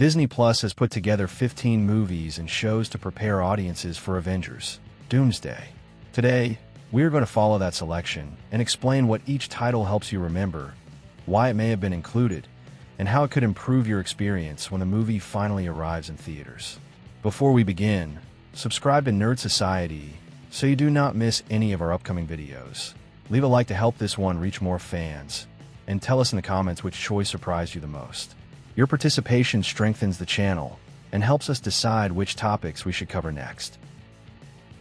Disney Plus has put together 15 movies and shows to prepare audiences for Avengers: Doomsday. Today, we're going to follow that selection and explain what each title helps you remember, why it may have been included, and how it could improve your experience when the movie finally arrives in theaters. Before we begin, subscribe to Nerd Society so you do not miss any of our upcoming videos. Leave a like to help this one reach more fans, and tell us in the comments which choice surprised you the most. Your participation strengthens the channel and helps us decide which topics we should cover next.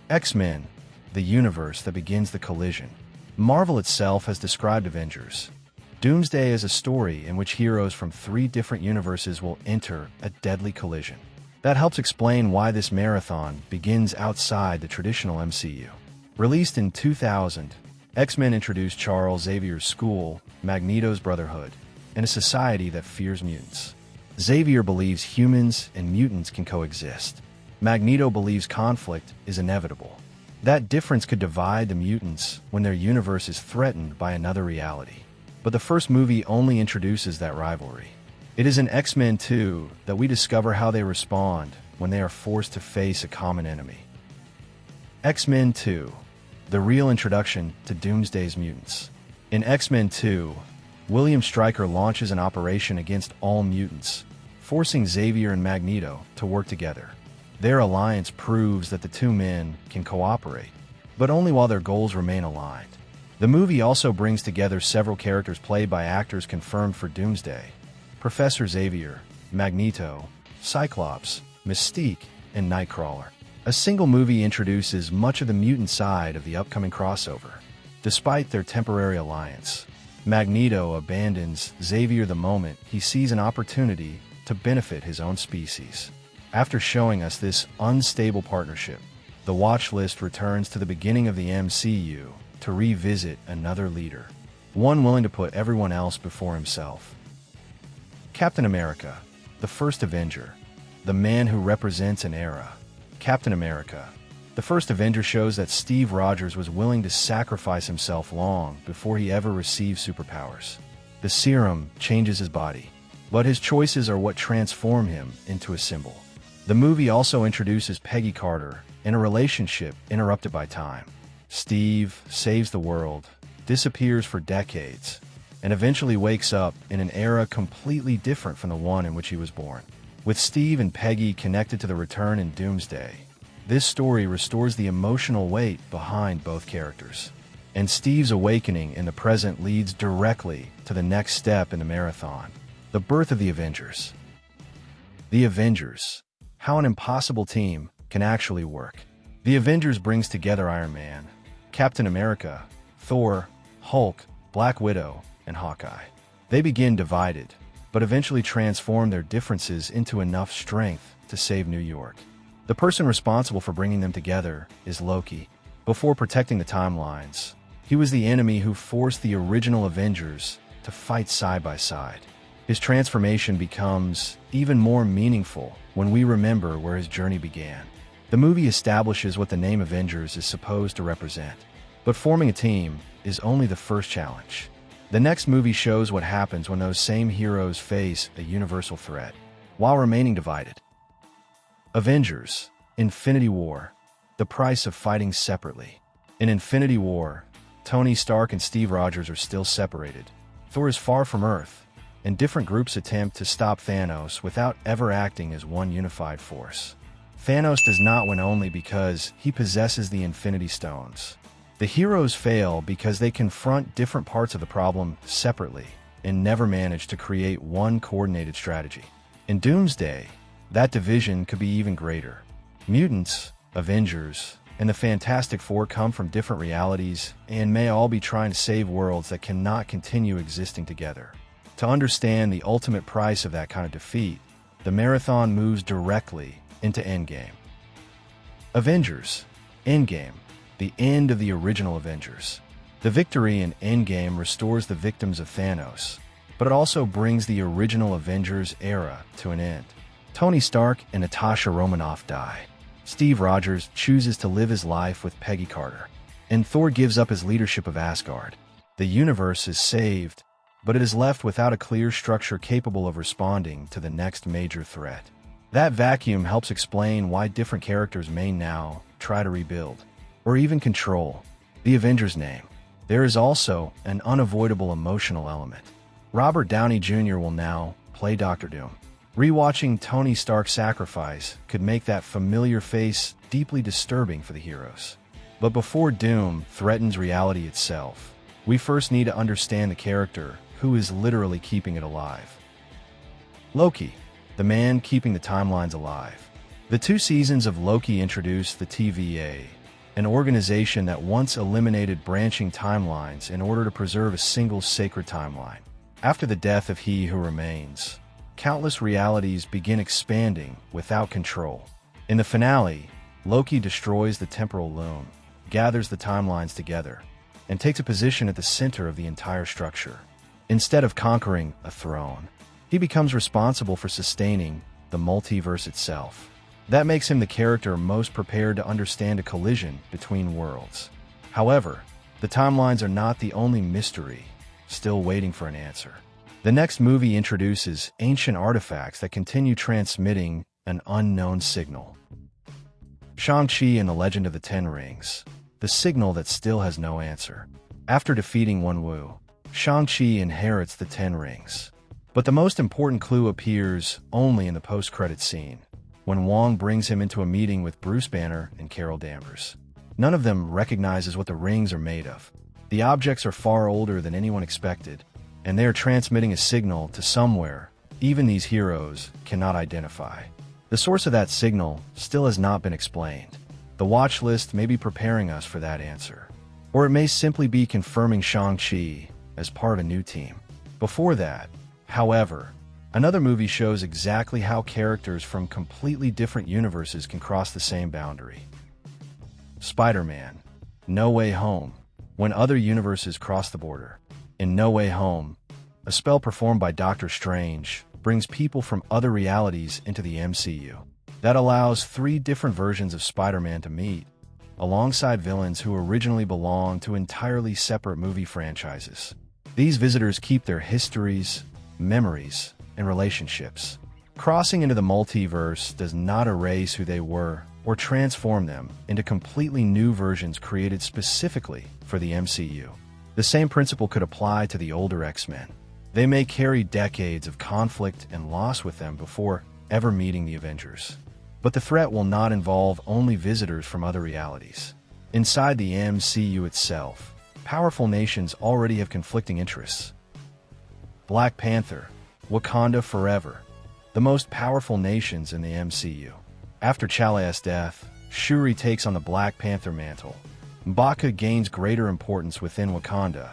X-Men, the universe that begins the collision. Marvel itself has described Avengers: Doomsday as a story in which heroes from 3 different universes will enter a deadly collision. That helps explain why this marathon begins outside the traditional MCU. Released in 2000, X-Men introduced Charles Xavier's school, Magneto's Brotherhood, and a society that fears mutants. Xavier believes humans and mutants can coexist. Magneto believes conflict is inevitable. That difference could divide the mutants when their universe is threatened by another reality. But the first movie only introduces that rivalry. It is in X-Men 2 that we discover how they respond when they are forced to face a common enemy. X-Men 2, the real introduction to Doomsday's mutants. In X-Men 2, William Stryker launches an operation against all mutants, forcing Xavier and Magneto to work together. Their alliance proves that the two men can cooperate, but only while their goals remain aligned. The movie also brings together several characters played by actors confirmed for Doomsday: Professor Xavier, Magneto, Cyclops, Mystique, and Nightcrawler. A single movie introduces much of the mutant side of the upcoming crossover. Despite their temporary alliance, Magneto abandons Xavier the moment he sees an opportunity to benefit his own species. After showing us this unstable partnership, the watch list returns to the beginning of the MCU to revisit another leader, one willing to put everyone else before himself. Captain America, the first Avenger, the man who represents an era. Captain America, the first Avenger, shows that Steve Rogers was willing to sacrifice himself long before he ever received superpowers. The serum changes his body, but his choices are what transform him into a symbol. The movie also introduces Peggy Carter in a relationship interrupted by time. Steve saves the world, disappears for decades, and eventually wakes up in an era completely different from the one in which he was born. With Steve and Peggy connected to the return in Doomsday, this story restores the emotional weight behind both characters. And Steve's awakening in the present leads directly to the next step in the marathon: the birth of the Avengers. The Avengers: how an impossible team can actually work. The Avengers brings together Iron Man, Captain America, Thor, Hulk, Black Widow, and Hawkeye. They begin divided, but eventually transform their differences into enough strength to save New York. The person responsible for bringing them together is Loki. Before protecting the timelines, he was the enemy who forced the original Avengers to fight side by side. His transformation becomes even more meaningful when we remember where his journey began. The movie establishes what the name Avengers is supposed to represent, but forming a team is only the first challenge. The next movie shows what happens when those same heroes face a universal threat, while remaining divided. Avengers: Infinity War, the price of fighting separately. In Infinity War, Tony Stark and Steve Rogers are still separated. Thor is far from Earth, and different groups attempt to stop Thanos without ever acting as one unified force. Thanos does not win only because he possesses the Infinity Stones. The heroes fail because they confront different parts of the problem separately and never manage to create one coordinated strategy. In Doomsday, that division could be even greater. Mutants, Avengers, and the Fantastic Four come from different realities and may all be trying to save worlds that cannot continue existing together. To understand the ultimate price of that kind of defeat, the marathon moves directly into Endgame. Avengers: Endgame, the end of the original Avengers. The victory in Endgame restores the victims of Thanos, but it also brings the original Avengers era to an end. Tony Stark and Natasha Romanoff die. Steve Rogers chooses to live his life with Peggy Carter, and Thor gives up his leadership of Asgard. The universe is saved, but it is left without a clear structure capable of responding to the next major threat. That vacuum helps explain why different characters may now try to rebuild, or even control, the Avengers name. There is also an unavoidable emotional element. Robert Downey Jr. will now play Doctor Doom. Rewatching Tony Stark's sacrifice could make that familiar face deeply disturbing for the heroes. But before Doom threatens reality itself, we first need to understand the character who is literally keeping it alive. Loki, the man keeping the timelines alive. The 2 seasons of Loki introduced the TVA, an organization that once eliminated branching timelines in order to preserve a single sacred timeline. After the death of He Who Remains, countless realities begin expanding without control. In the finale, Loki destroys the temporal loom, gathers the timelines together, and takes a position at the center of the entire structure. Instead of conquering a throne, he becomes responsible for sustaining the multiverse itself. That makes him the character most prepared to understand a collision between worlds. However, the timelines are not the only mystery still waiting for an answer. The next movie introduces ancient artifacts that continue transmitting an unknown signal. Shang-Chi and the Legend of the Ten Rings, the signal that still has no answer. After defeating Wenwu, Shang-Chi inherits the Ten Rings. But the most important clue appears only in the post-credit scene, when Wong brings him into a meeting with Bruce Banner and Carol Danvers. None of them recognizes what the rings are made of. The objects are far older than anyone expected, and they are transmitting a signal to somewhere even these heroes cannot identify. The source of that signal still has not been explained. The watch list may be preparing us for that answer, or it may simply be confirming Shang-Chi as part of a new team. Before that, however, another movie shows exactly how characters from completely different universes can cross the same boundary. Spider-Man: No Way Home, when other universes cross the border. In No Way Home, a spell performed by Doctor Strange brings people from other realities into the MCU. That allows 3 different versions of Spider-Man to meet, alongside villains who originally belonged to entirely separate movie franchises. These visitors keep their histories, memories, and relationships. Crossing into the multiverse does not erase who they were or transform them into completely new versions created specifically for the MCU. The same principle could apply to the older X-Men. They may carry decades of conflict and loss with them before ever meeting the Avengers. But the threat will not involve only visitors from other realities. Inside the MCU itself, powerful nations already have conflicting interests. Black Panther, Wakanda Forever, the most powerful nations in the MCU. After T'Challa's death, Shuri takes on the Black Panther mantle. M'Baka gains greater importance within Wakanda,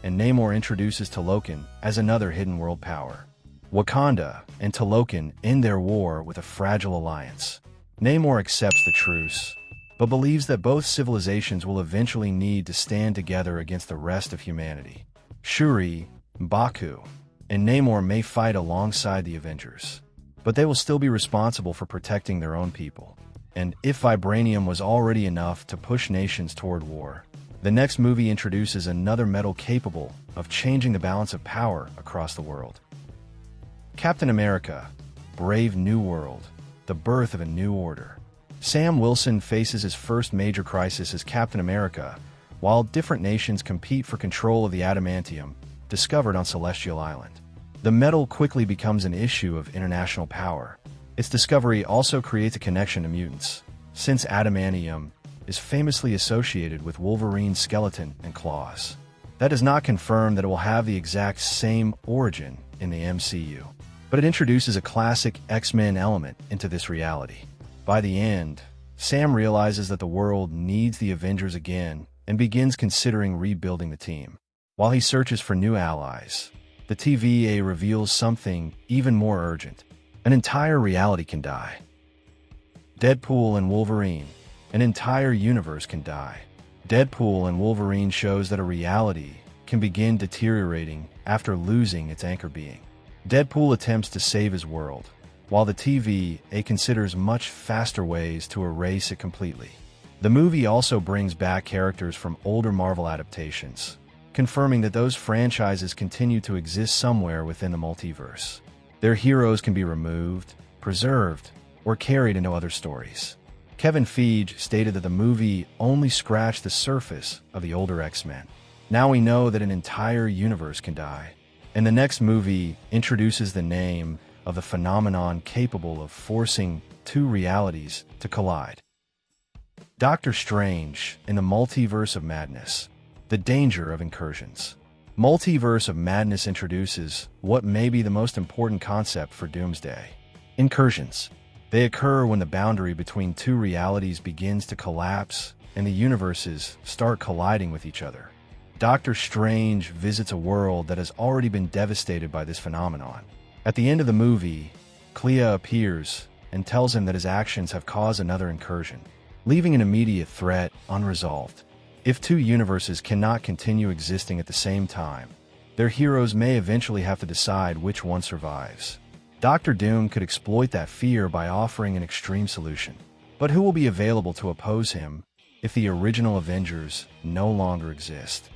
and Namor introduces Talokan as another hidden world power. Wakanda and Talokan end their war with a fragile alliance. Namor accepts the truce, but believes that both civilizations will eventually need to stand together against the rest of humanity. Shuri, M'Baku, and Namor may fight alongside the Avengers, but they will still be responsible for protecting their own people. And if vibranium was already enough to push nations toward war, the next movie introduces another metal capable of changing the balance of power across the world. Captain America: Brave New World, the birth of a new order. Sam Wilson faces his first major crisis as Captain America, while different nations compete for control of the adamantium discovered on Celestial Island. The metal quickly becomes an issue of international power. Its discovery also creates a connection to mutants, since adamantium is famously associated with Wolverine's skeleton and claws. That does not confirm that it will have the exact same origin in the MCU, but it introduces a classic X-Men element into this reality. By the end, Sam realizes that the world needs the Avengers again and begins considering rebuilding the team. While he searches for new allies, the TVA reveals something even more urgent. An entire reality can die. Deadpool and Wolverine. An entire universe can die. Deadpool and Wolverine shows that a reality can begin deteriorating after losing its anchor being. Deadpool attempts to save his world, while the TVA considers much faster ways to erase it completely. The movie also brings back characters from older Marvel adaptations, confirming that those franchises continue to exist somewhere within the multiverse. Their heroes can be removed, preserved, or carried into other stories. Kevin Feige stated that the movie only scratched the surface of the older X-Men. Now we know that an entire universe can die, and the next movie introduces the name of the phenomenon capable of forcing two realities to collide. Doctor Strange in the Multiverse of Madness. The danger of incursions. Multiverse of Madness introduces what may be the most important concept for Doomsday. Incursions. They occur when the boundary between two realities begins to collapse and the universes start colliding with each other. Doctor Strange visits a world that has already been devastated by this phenomenon. At the end of the movie, Clea appears and tells him that his actions have caused another incursion, leaving an immediate threat unresolved. If two universes cannot continue existing at the same time, their heroes may eventually have to decide which one survives. Doctor Doom could exploit that fear by offering an extreme solution. But who will be available to oppose him if the original Avengers no longer exist?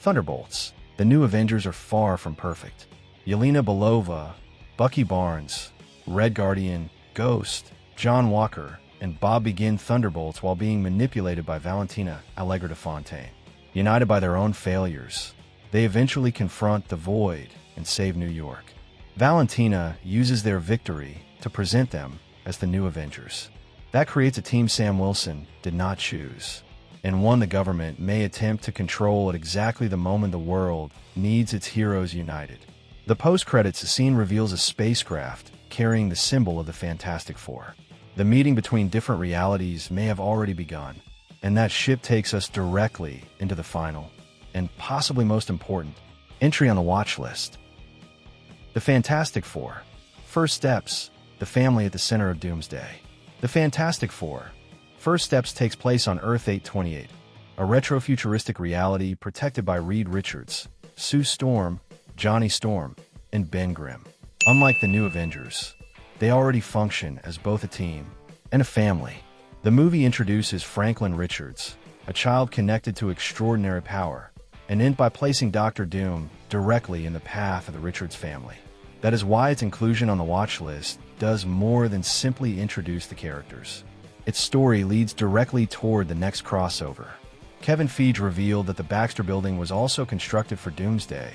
Thunderbolts. The new Avengers are far from perfect. Yelena Belova, Bucky Barnes, Red Guardian, Ghost, John Walker, and Bob begin Thunderbolts while being manipulated by Valentina Allegra de Fontaine. United by their own failures, they eventually confront the Void and save New York. Valentina uses their victory to present them as the new Avengers. That creates a team Sam Wilson did not choose, and one the government may attempt to control at exactly the moment the world needs its heroes united. The post-credits scene reveals a spacecraft carrying the symbol of the Fantastic Four. The meeting between different realities may have already begun, and that ship takes us directly into the final, and possibly most important, entry on the watch list. The Fantastic Four. First Steps, the family at the center of Doomsday. The Fantastic Four. First Steps takes place on Earth 828, a retrofuturistic reality protected by Reed Richards, Sue Storm, Johnny Storm, and Ben Grimm. Unlike the new Avengers, they already function as both a team and a family. The movie introduces Franklin Richards, a child connected to extraordinary power, and ends by placing Doctor Doom directly in the path of the Richards family. That is why its inclusion on the watch list does more than simply introduce the characters. Its story leads directly toward the next crossover. Kevin Feige revealed that the Baxter Building was also constructed for Doomsday,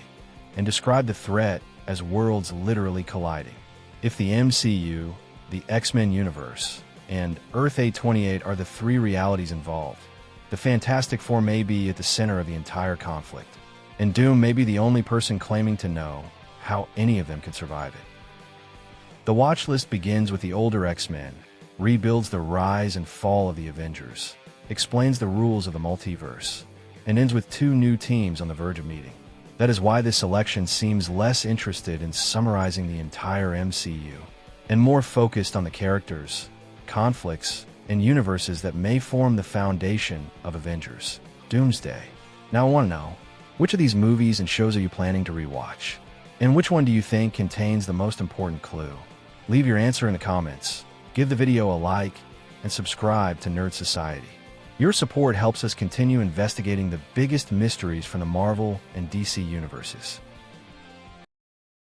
and described the threat as worlds literally colliding. If the MCU, the X-Men universe, and Earth 828 are the three realities involved, the Fantastic Four may be at the center of the entire conflict, and Doom may be the only person claiming to know how any of them could survive it. The watch list begins with the older X-Men, rebuilds the rise and fall of the Avengers, explains the rules of the multiverse, and ends with two new teams on the verge of meeting. That is why this selection seems less interested in summarizing the entire MCU, and more focused on the characters, conflicts, and universes that may form the foundation of Avengers. Doomsday. Now I want to know, which of these movies and shows are you planning to rewatch? And which one do you think contains the most important clue? Leave your answer in the comments, give the video a like, and subscribe to Nerd Society. Your support helps us continue investigating the biggest mysteries from the Marvel and DC universes.